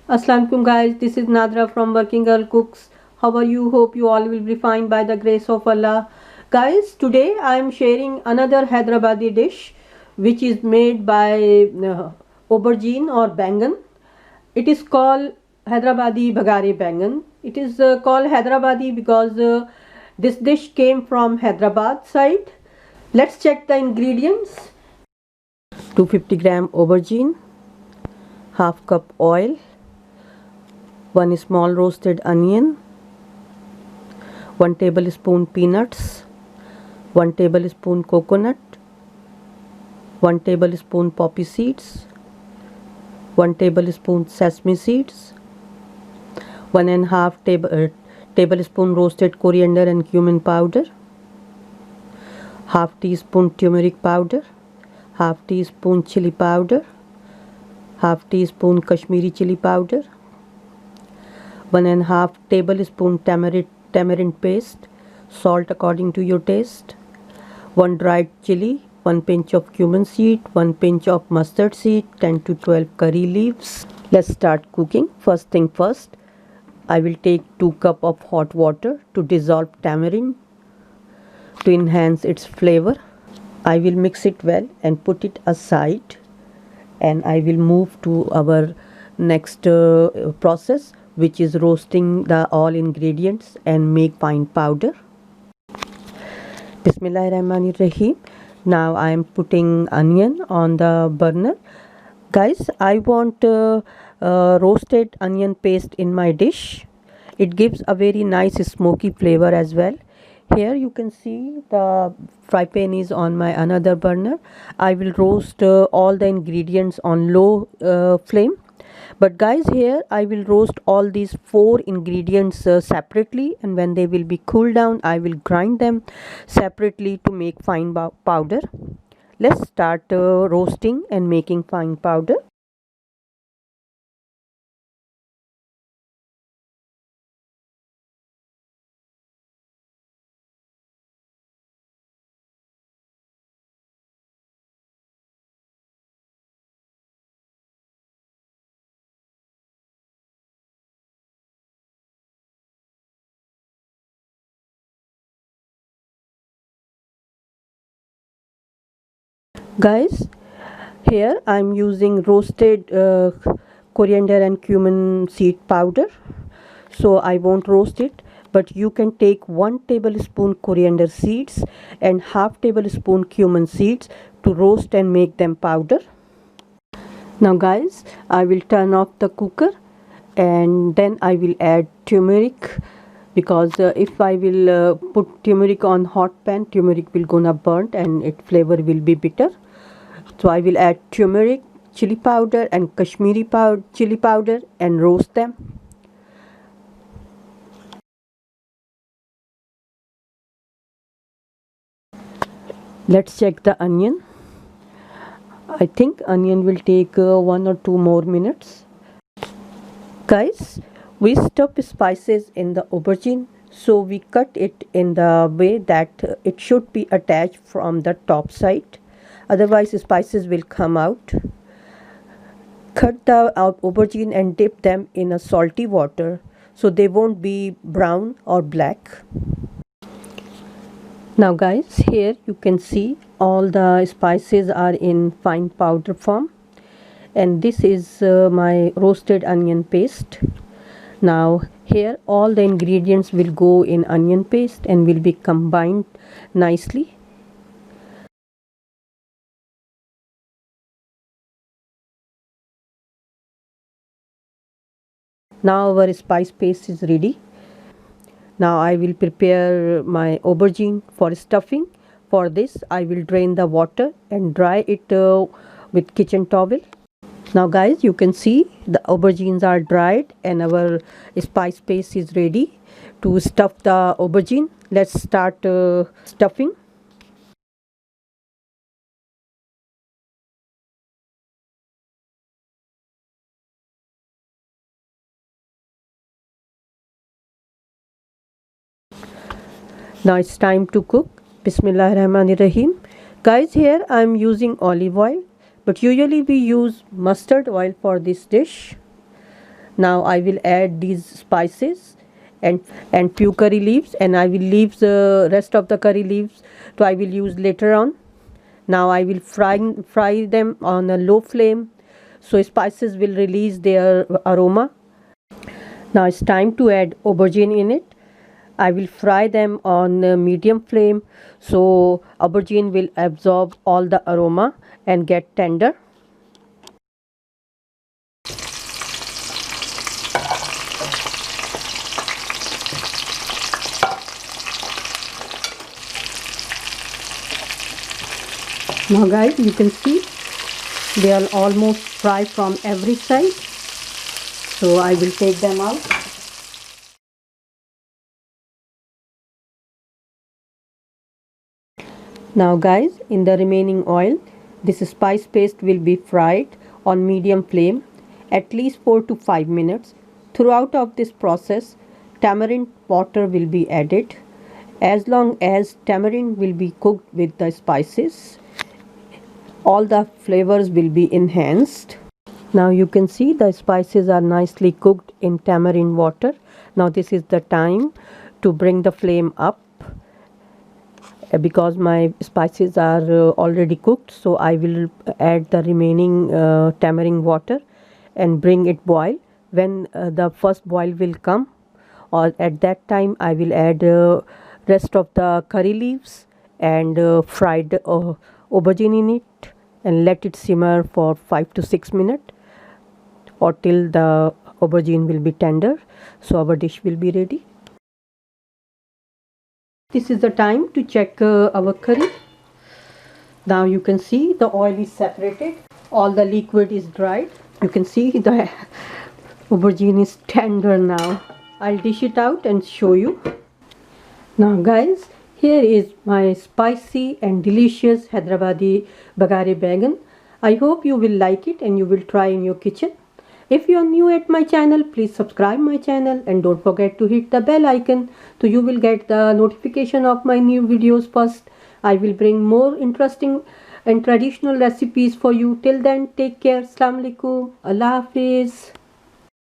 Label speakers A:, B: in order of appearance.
A: Assalamualaikum guys, this is Nadra from Working Girl Cooks. How are you? Hope you all will be fine by the grace of Allah. Guys, today I am sharing another Hyderabadi dish which is made by aubergine or bangan. It is called Hyderabadi Bagare Bangan. It is called Hyderabadi because this dish came from Hyderabad side. Let's check the ingredients. 250 gram aubergine, half cup oil, 1 small roasted onion, 1 tablespoon peanuts, 1 tablespoon coconut, 1 tablespoon poppy seeds, 1 tablespoon sesame seeds, 1 and a half tablespoon roasted coriander and cumin powder, half teaspoon turmeric powder, half teaspoon chili powder, half teaspoon Kashmiri chili powder, 1 and a half tablespoon tamarind paste, salt according to your taste, 1 dried chili, 1 pinch of cumin seed, 1 pinch of mustard seed, 10 to 12 curry leaves. Let's start cooking. First thing first, I will take 2 cup of hot water to dissolve tamarind to enhance its flavor. I will mix it well and put it aside, and I will move to our next process, which is roasting the all ingredients and make fine powder. Bismillahirrahmanirrahim. Now I am putting onion on the burner. Guys, I want roasted onion paste in my dish. It gives a very nice smoky flavor as well. Here you can see the fry pan is on my another burner. I will roast all the ingredients on low flame. But guys, here I will roast all these 4 ingredients separately, and when they will be cooled down I will grind them separately to make fine powder. Let's start roasting and making fine powder. Guys, here I am using roasted coriander and cumin seed powder, so I won't roast it, but you can take 1 tablespoon coriander seeds and half tablespoon cumin seeds to roast and make them powder. Now guys, I will turn off the cooker and then I will add turmeric, because if I will put turmeric on hot pan, turmeric will gonna burnt and its flavor will be bitter. So I will add turmeric, chili powder and Kashmiri chili powder and roast them. Let's check the onion. I think onion will take 1 or 2 more minutes. Guys, we stuff spices in the aubergine, so we cut it in the way that it should be attached from the top side, otherwise spices will come out. Cut the aubergine and dip them in a salty water so they won't be brown or black. Now guys, here you can see all the spices are in fine powder form, and this is my roasted onion paste. Now here all the ingredients will go in onion paste and will be combined nicely. Now our spice paste is ready. Now I will prepare my aubergine for stuffing. For this I will drain the water and dry it with kitchen towel. Now guys, you can see the aubergines are dried and our spice paste is ready to stuff the aubergine. Let's start stuffing. Now it's time to cook. Bismillahirrahmanirrahim. Guys, here I am using olive oil, but usually we use mustard oil for this dish. Now I will add these spices and few curry leaves, and I will leave the rest of the curry leaves so I will use later on. Now I will fry them on a low flame so spices will release their aroma. Now it's time to add aubergine in it. I will fry them on a medium flame so aubergine will absorb all the aroma and get tender. Now guys, you can see they are almost fried from every side, so I will take them out. Now guys, in the remaining oil, this spice paste will be fried on medium flame at least 4 to 5 minutes. Throughout of this process, tamarind water will be added. As long as tamarind will be cooked with the spices, all the flavors will be enhanced. Now you can see the spices are nicely cooked in tamarind water. Now this is the time to bring the flame up because my spices are already cooked, so I will add the remaining tamarind water and bring it boil. When the first boil will come, or at that time I will add rest of the curry leaves and fried aubergine in it and let it simmer for 5 to 6 minutes or till the aubergine will be tender, so our dish will be ready. This is the time to check our curry. Now you can see the oil is separated, all the liquid is dried. You can see the aubergine is tender now. I'll dish it out and show you. Now guys, here is my spicy and delicious Hyderabadi Bagare Baigan. I hope you will like it and you will try in your kitchen. If you are new at my channel, please subscribe my channel and don't forget to hit the bell icon so you will get the notification of my new videos first. I will bring more interesting and traditional recipes for you. Till then, take care. Assalamu alaikum. Allah Hafiz.